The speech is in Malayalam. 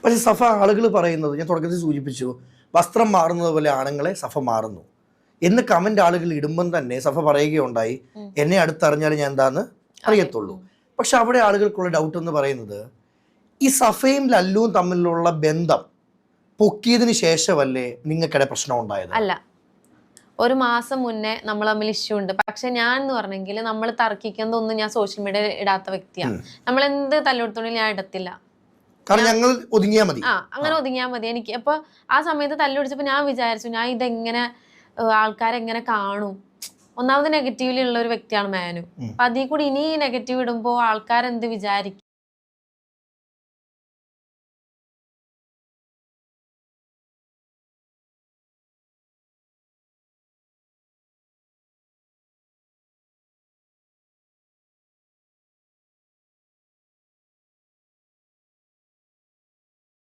പക്ഷെ സഫ ആളുകൾ പറയുന്നത് ഞാൻ തുടക്കത്തിൽ സൂചിപ്പിച്ചു, വസ്ത്രം മാറുന്നത് പോലെ ആണുങ്ങളെ സഫ മാറുന്നു എന്ന് കമന്റ് ആളുകൾ ഇടുമ്പം തന്നെ സഫ പറയുകയുണ്ടായി, എന്നെ അടുത്തറിഞ്ഞാൽ ഞാൻ എന്താന്ന് അറിയത്തുള്ളൂ. പക്ഷെ അവിടെ ആളുകൾക്കുള്ള ഡൗട്ട് എന്ന് പറയുന്നത്, ഈ സഫയും ലല്ലുവും തമ്മിലുള്ള ബന്ധം പൊക്കിയതിന് ശേഷമല്ലേ നിങ്ങൾക്കിടെ പ്രശ്നം ഉണ്ടായത്? അല്ല, ഒരു മാസം മുന്നേ നമ്മൾ തമ്മിൽ ഇഷ്യൂ ഉണ്ട്. പക്ഷെ ഞാൻ എന്ന് പറഞ്ഞെങ്കിൽ നമ്മൾ തർക്കിക്കുന്നതൊന്നും ഞാൻ സോഷ്യൽ മീഡിയ ഇടാത്ത വ്യക്തിയാണ്. നമ്മൾ എന്ത് തല്ലുകൊടുത്തോണ്ടെങ്കിലും ഞാൻ ഇടത്തില്ല. കാരണം ഞങ്ങൾ ഒതുങ്ങിയാൽ മതി. അങ്ങനെ ഒതുങ്ങിയാൽ മതി. എനിക്ക് അപ്പൊ ആ സമയത്ത് തല്ലുപിടിച്ചപ്പോ ഞാൻ വിചാരിച്ചു, ഞാൻ ഇതെങ്ങനെ ആൾക്കാരെങ്ങനെ കാണും. ഒന്നാമത് നെഗറ്റീവിലുള്ള ഒരു വ്യക്തിയാണ് മാനു. അപ്പൊ അതിൽ കൂടി ഇനി നെഗറ്റീവ് ഇടുമ്പോ ആൾക്കാരെന്ത് വിചാരിക്കും.